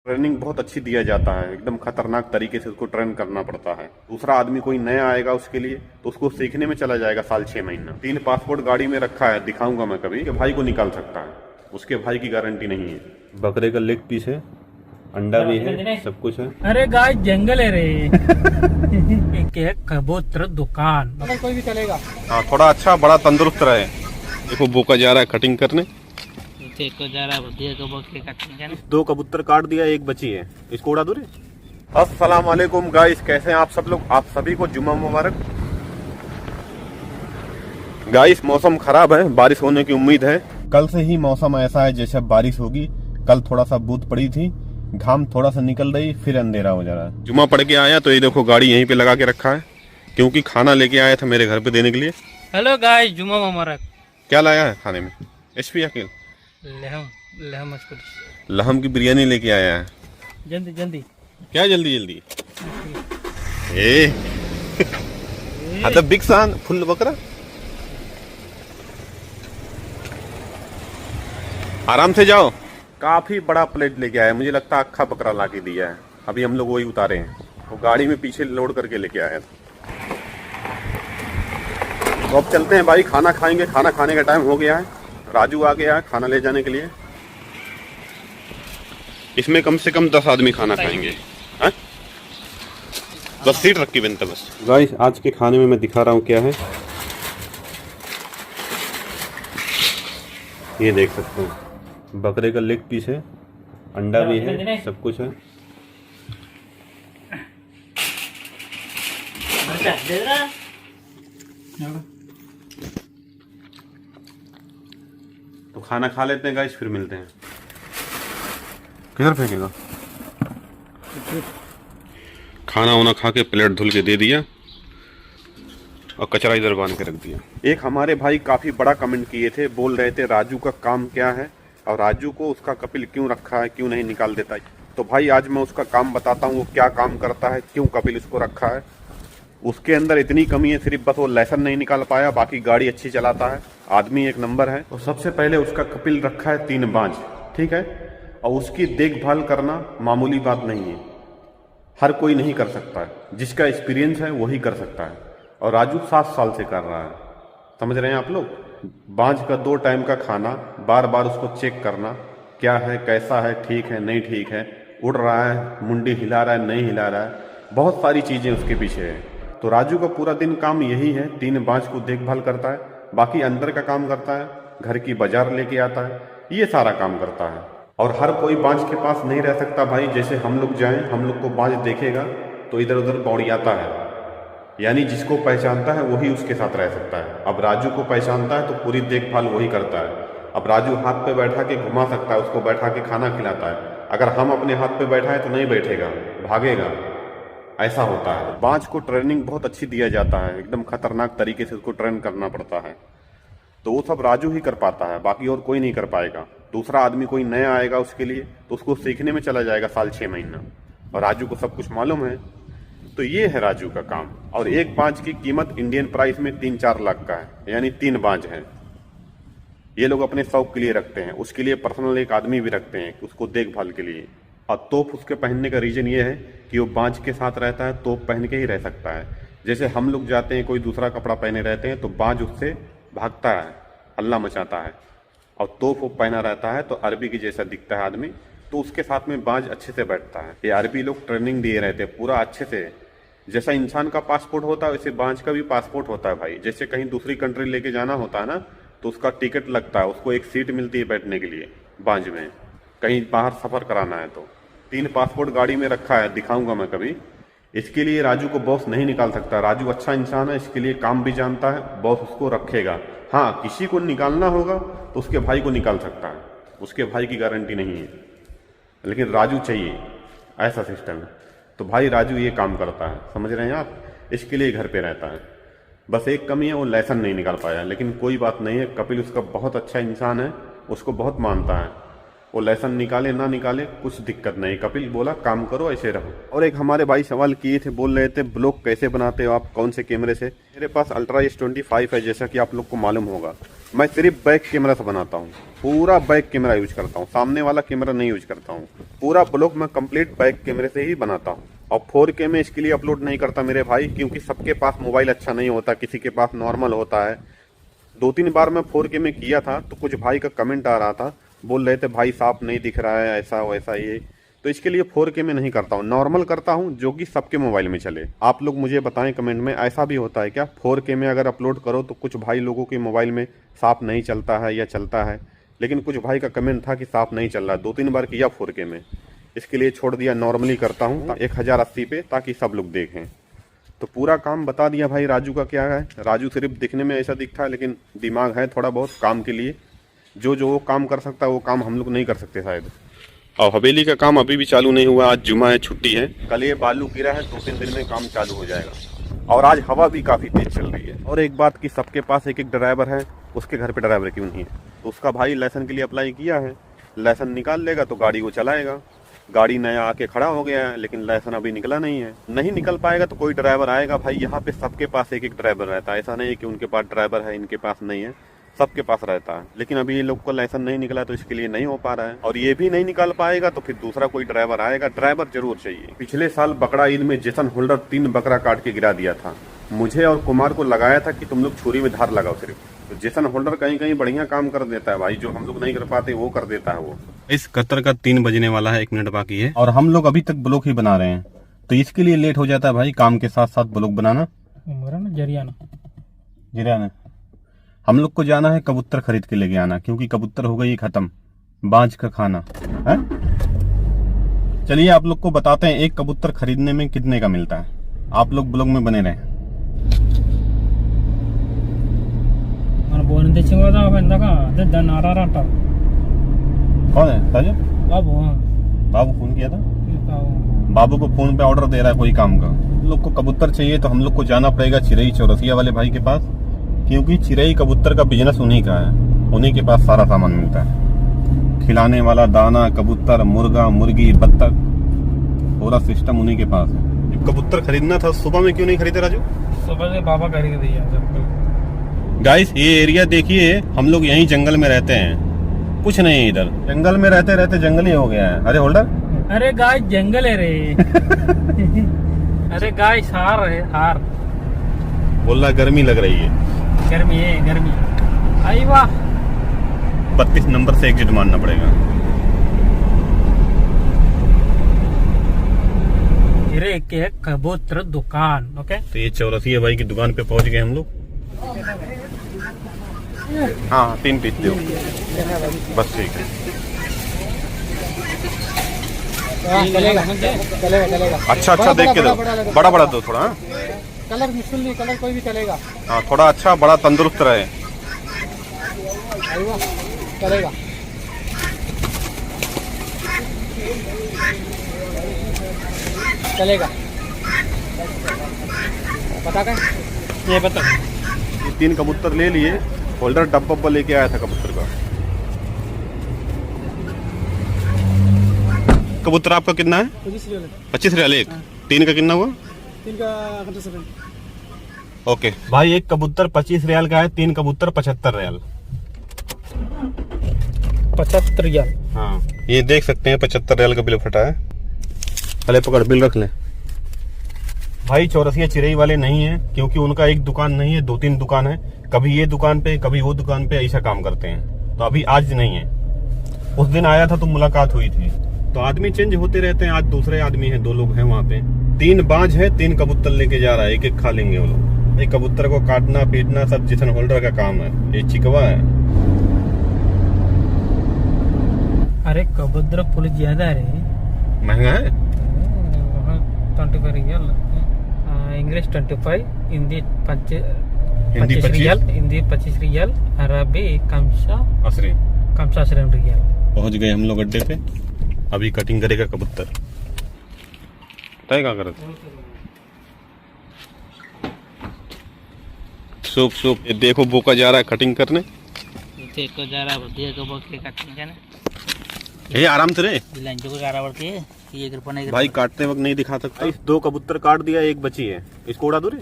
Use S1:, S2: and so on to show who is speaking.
S1: Training बहुत अच्छी दिया जाता है, एकदम खतरनाक तरीके से उसको ट्रेन करना पड़ता है। दूसरा आदमी कोई नया आएगा उसके लिए तो उसको सीखने में चला जाएगा साल 6 महीना। 3 पासपोर्ट गाड़ी में रखा है, दिखाऊंगा मैं कभी, कि भाई को निकाल सकता है, उसके भाई की गारंटी नहीं है। बकरे का लेग पीस है, अंडा भी है, सब कुछ है।
S2: अरे गाय जंगल है रे। एक है कबूतर दुकान, अगर कोई भी चलेगा।
S1: हाँ, थोड़ा अच्छा बड़ा तंदुरुस्त रहे। देखो बोका जा रहा है कटिंग करने,
S2: को जा रहा है।
S1: 2 कबूतर काट दिया, 1 बची है, इसको उड़ा दो रे। अस्सलाम वालेकुम गाइस, कैसे हैं आप सब लोग? आप सभी को जुम्मा मुबारक। गाइस मौसम खराब है, बारिश होने की उम्मीद है। कल से ही मौसम ऐसा है जैसे बारिश होगी। कल थोड़ा सा बूंद पड़ी थी, घाम थोड़ा सा निकल रही, फिर अंधेरा हो जा रहा है। जुम्मा पढ़ के आया तो ये देखो गाड़ी यहीं पे लगा के रखा है, क्योंकि खाना लेके आया था मेरे घर पे देने के लिए।
S2: हेलो गाइस, जुम्मा मुबारक।
S1: क्या लाया है खाने में? एचपी अकेल
S2: लहम मछली,
S1: लहम की बिरयानी लेके आया है।
S2: जल्दी जल्दी।
S1: क्या जल्दी जल्दी? ए आता बिग सान फुल बकरा, आराम से जाओ। काफी बड़ा प्लेट लेके आया, मुझे लगता है अक्खा बकरा ला के दिया है। अभी हम लोग वही उतारे हैं, वो गाड़ी में पीछे लोड करके लेके आया था। तो अब चलते हैं भाई, खाना खाएंगे। खाना खाने का टाइम हो गया है, राजू आ गया है खाना ले जाने के लिए। इसमें कम से कम 10 आदमी खाना खाएंगे। है? बस सीट रख के बनता बस। गाइस आज के खाने में मैं दिखा रहा हूँ क्या है, ये देख सकते हो। बकरे का लेग पीस है, अंडा भी है, सब कुछ है। तो खाना खा लेते हैं गाइस, फिर मिलते हैं। किधर फेंकेगा? खाना वाना खा के प्लेट धुल के दे दिया और कचरा इधर बांध के रख दिया। एक हमारे भाई काफी बड़ा कमेंट किए थे, बोल रहे थे राजू का काम क्या है और राजू को उसका कपिल क्यों रखा है, क्यों नहीं निकाल देता। तो भाई आज मैं उसका काम बताता हूँ, वो क्या काम करता है, क्यों कपिल उसको रखा है। उसके अंदर इतनी कमी है, सिर्फ बस वो लाइसेंस नहीं निकाल पाया, बाकी गाड़ी अच्छी चलाता है, आदमी एक नंबर है। तो सबसे पहले उसका कपिल रखा है 3 बांझ, ठीक है। और उसकी देखभाल करना मामूली बात नहीं है, हर कोई नहीं कर सकता है, जिसका एक्सपीरियंस है वही कर सकता है। और राजू 7 साल से कर रहा है, समझ रहे हैं आप लोग। बांझ का 2 टाइम का खाना, बार बार उसको चेक करना, क्या है, कैसा है, ठीक है, नहीं ठीक है, उड़ रहा है, मुंडी हिला रहा है, नहीं हिला रहा है, बहुत सारी चीजें उसके पीछे है। तो राजू का पूरा दिन काम यही है, 3 बांझ को देखभाल करता है, बाकी अंदर का काम करता है, घर की बाजार लेके आता है, ये सारा काम करता है। और हर कोई बांझ के पास नहीं रह सकता भाई। जैसे हम लोग जाएं, हम लोग को बांझ देखेगा तो इधर उधर दौड़ियाता है, यानी जिसको पहचानता है वही उसके साथ रह सकता है। अब राजू को पहचानता है तो पूरी देखभाल वही करता है। अब राजू हाथ पे बैठा के घुमा सकता है, उसको बैठा के खाना खिलाता है। अगर हम अपने हाथ पे बैठा है तो नहीं बैठेगा, भागेगा, ऐसा होता है। बांझ को ट्रेनिंग बहुत अच्छी दिया जाता है, एकदम खतरनाक तरीके से उसको ट्रेन करना पड़ता है। तो वो सब राजू ही कर पाता है, बाकी और कोई नहीं कर पाएगा। दूसरा आदमी कोई नया आएगा उसके लिए तो उसको सीखने में चला जाएगा साल 6 महीना, और राजू को सब कुछ मालूम है। तो ये है राजू का काम। और एक बांझ की कीमत इंडियन प्राइस में 3-4 लाख का है, यानी 3 बांझ है। ये लोग अपने शौक के लिए रखते हैं, उसके लिए पर्सनल एक आदमी भी रखते हैं उसको देखभाल के लिए। और तोप उसके पहनने का रीजन ये है कि वो बांझ के साथ रहता है, तोप पहन के ही रह सकता है। जैसे हम लोग जाते हैं कोई दूसरा कपड़ा पहने रहते हैं तो बांझ उससे भागता है, हल्ला मचाता है, और तोप वो पहना रहता है तो अरबी की जैसा दिखता है आदमी, तो उसके साथ में बांझ अच्छे से बैठता है। ये अरबी लोग ट्रेनिंग दिए रहते हैं पूरा अच्छे से। जैसा इंसान का पासपोर्ट होता है वैसे बांझ का भी पासपोर्ट होता है भाई। जैसे कहीं दूसरी कंट्री लेके जाना होता है ना, तो उसका टिकट लगता है, उसको एक सीट मिलती है बैठने के लिए बांझ में, कहीं बाहर सफर कराना है तो। 3 पासपोर्ट गाड़ी में रखा है, दिखाऊंगा मैं कभी। इसके लिए राजू को बॉस नहीं निकाल सकता। राजू अच्छा इंसान है, इसके लिए काम भी जानता है, बॉस उसको रखेगा। हाँ, किसी को निकालना होगा तो उसके भाई को निकाल सकता है, उसके भाई की गारंटी नहीं है, लेकिन राजू चाहिए, ऐसा सिस्टम है। तो भाई राजू ये काम करता है, समझ रहे हैं आप, इसके लिए घर पे रहता है। बस एक कमी है, वो लाइसेंस नहीं निकाल पाया, लेकिन कोई बात नहीं है। कपिल उसका बहुत अच्छा इंसान है, उसको बहुत मानता है। वो लाइसेंस निकाले ना निकाले कुछ दिक्कत नहीं, कपिल बोला काम करो, ऐसे रहो। और एक हमारे भाई सवाल किए थे, बोल रहे थे ब्लॉग कैसे बनाते हो आप, कौन से कैमरे से। मेरे पास अल्ट्रा S25 है, जैसा कि आप लोग को मालूम होगा। मैं सिर्फ बैक कैमरा से बनाता हूँ, पूरा बैक कैमरा यूज करता हूँ, सामने वाला कैमरा नहीं यूज करता हूँ। पूरा ब्लॉग मैं कंप्लीट बैक कैमरे से ही बनाता हूँ। और 4K में इसके लिए अपलोड नहीं करता मेरे भाई, क्योंकि सबके पास मोबाइल अच्छा नहीं होता, किसी के पास नॉर्मल होता है। 2-3 बार मैं 4K में किया था तो कुछ भाई का कमेंट आ रहा था, बोल रहे थे भाई साफ नहीं दिख रहा है, ऐसा वैसा ये। तो इसके लिए 4K में नहीं करता हूँ, नॉर्मल करता हूँ जो कि सबके मोबाइल में चले। आप लोग मुझे बताएं कमेंट में, ऐसा भी होता है क्या 4K में अगर अपलोड करो तो कुछ भाई लोगों के मोबाइल में साफ नहीं चलता है या चलता है? लेकिन कुछ भाई का कमेंट था कि साफ नहीं चल रहा। 2-3 बार किया 4K में, इसके लिए छोड़ दिया, नॉर्मली करता हूँ 1080 पे, ताकि सब लोग देखें। तो पूरा काम बता दिया भाई राजू का क्या है। राजू सिर्फ दिखने में ऐसा दिखता है, लेकिन दिमाग है थोड़ा बहुत काम के लिए। जो वो काम कर सकता है वो काम हम लोग नहीं कर सकते शायद। और हवेली का काम अभी भी चालू नहीं हुआ, आज जुमा है, छुट्टी है। कल ये बालू गिरा है, 2-3 दिन में काम चालू हो जाएगा। और आज हवा भी काफ़ी तेज चल रही है। और एक बात कि सबके पास एक ड्राइवर है, उसके घर पे ड्राइवर क्यों नहीं है? तो उसका भाई लाइसेंस के लिए अप्लाई किया है, लाइसेंस निकाल लेगा तो गाड़ी को चलाएगा। गाड़ी नया आके खड़ा हो गया है, लेकिन लाइसेंस अभी निकला नहीं है। नहीं निकल पाएगा तो कोई ड्राइवर आएगा। भाई यहाँ पे सबके पास एक ड्राइवर रहता है, ऐसा नहीं है कि उनके पास ड्राइवर है इनके पास नहीं है, सबके पास रहता है। लेकिन अभी ये लोग को लाइसेंस नहीं निकला तो इसके लिए नहीं हो पा रहा है। और ये भी नहीं निकाल पाएगा तो फिर दूसरा कोई ड्राइवर आएगा। ड्राइवर जरूर चाहिए। पिछले साल बकरा ईद में जेसन होल्डर 3 बकरा काट के गिरा दिया था। मुझे और कुमार को लगाया था कि तुम लोग छुरी में धार लगाओ सिर्फ। तो जेसन होल्डर कहीं कहीं बढ़िया काम कर देता है भाई, जो हम लोग नहीं कर पाते वो कर देता है वो। इस कतर का 3 बजने वाला है, 1 मिनट बाकी है और हम लोग अभी तक ब्लॉग ही बना रहे हैं, तो इसके लिए लेट हो जाता है भाई काम के साथ साथ ब्लॉग बनाना। जरियाना हम लोग को जाना है कबूतर खरीद के लेके आना, क्योंकि कबूतर हो गई खत्म, बाज का खाना है। चलिए आप लोग को बताते हैं एक कबूतर खरीदने में कितने का मिलता है। आप लोग ब्लॉग में बने रहें। कौन है राजू? बाबू। बाबू फोन किया था, बाबू को फोन पे ऑर्डर दे रहा है कोई काम का। हम लोग को कबूतर चाहिए तो हम लोग को जाना पड़ेगा चिरई चौरसिया वाले भाई के पास, क्योंकि चिरई कबूतर का बिजनेस उन्हीं का है, उन्हीं के पास सारा सामान मिलता है। खिलाने वाला दाना, कबूतर, मुर्गा, मुर्गी, बत्तख, पूरा सिस्टम उन्हीं के पास है। कबूतर खरीदना था, सुबह में क्यों नहीं खरीदे राजू?
S2: सुबह से बाबा खरीद दिया।
S1: गाइस ये एरिया देखिए, हम लोग यहीं जंगल में रहते हैं, कुछ नहीं है इधर। जंगल में रहते रहते जंगल ही हो गया है। अरे होल्डर,
S2: अरे गाय जंगल है रे। अरे गाय हार है, हार
S1: बोल रहा गर्मी लग रही है।
S2: गर्मी है, गर्मी। आई वाह,
S1: 32 नंबर से एग्जिट मारना पड़ेगा।
S2: के कबूतर दुकान। ओके,
S1: तो ये चौरसिया भाई की दुकान पे पहुंच गए हम लोग। हाँ 3 पीस दो बस, ठीक है।
S2: चलेगा चलेगा।
S1: अच्छा देख के दो, बड़ा बड़ा दो थोड़ा।
S2: कलर मुश्किल नहीं, कलर कोई भी चलेगा।
S1: हाँ थोड़ा अच्छा बड़ा तंदुरुस्त रहे।
S2: चलेगा। चलेगा। बता कर ये बता।
S1: ये 3 कबूतर ले लिए, होल्डर डब्बा लेके आया था कबूतर का। कबूतर आपका कितना है? 25 रियाल एक। 3 का कितना हुआ?
S2: 3 का 57।
S1: ओके भाई, एक कबूतर 25 रियाल का है, 3 कबूतर 75 रियाल।
S2: 75 रियाल।
S1: हाँ ये देख सकते हैं 75 रियाल का बिल फटा है। पहले पकड़, बिल रख ले भाई। चौरसिया चिरई वाले नहीं है, क्योंकि उनका एक दुकान नहीं है, 2-3 दुकान है। कभी ये दुकान पे कभी वो दुकान पे ऐसा काम करते हैं। तो अभी आज नहीं है, उस दिन आया था तो मुलाकात हुई थी। तो आदमी चेंज होते रहते हैं, आज दूसरे आदमी हैं, 2 लोग हैं वहाँ पे। 3 बाज है, 3 कबूतर लेके जा रहा है, एक खा लेंगे वो लोग। एक कबूतर को काटना पीटना सब जेसन होल्डर का काम है। ये चिकवा है।
S2: अरे कबूतर फुल ज्यादा है,
S1: महंगा है।
S2: 25 रियाल, इंग्लिश 25, हिंदी 25 रियाल, हिंदी 25 रियाल, अरबी कमशा रियाल।
S1: पहुंच गए हम लोग अड्डे पे, अभी कटिंग करेगा कबूतर। तय क्या कर सूप ये देखो, बोका जा रहा है कटिंग करने।
S2: देखो जा रहा है बोके कटिंग करने।
S1: ये आराम से रे,
S2: को जा रहा पड़ती है।
S1: भाई काटते वक्त नहीं दिखा सकता। 2 कबूतर काट दिया, 1 बची है, इसको उड़ा दो रे।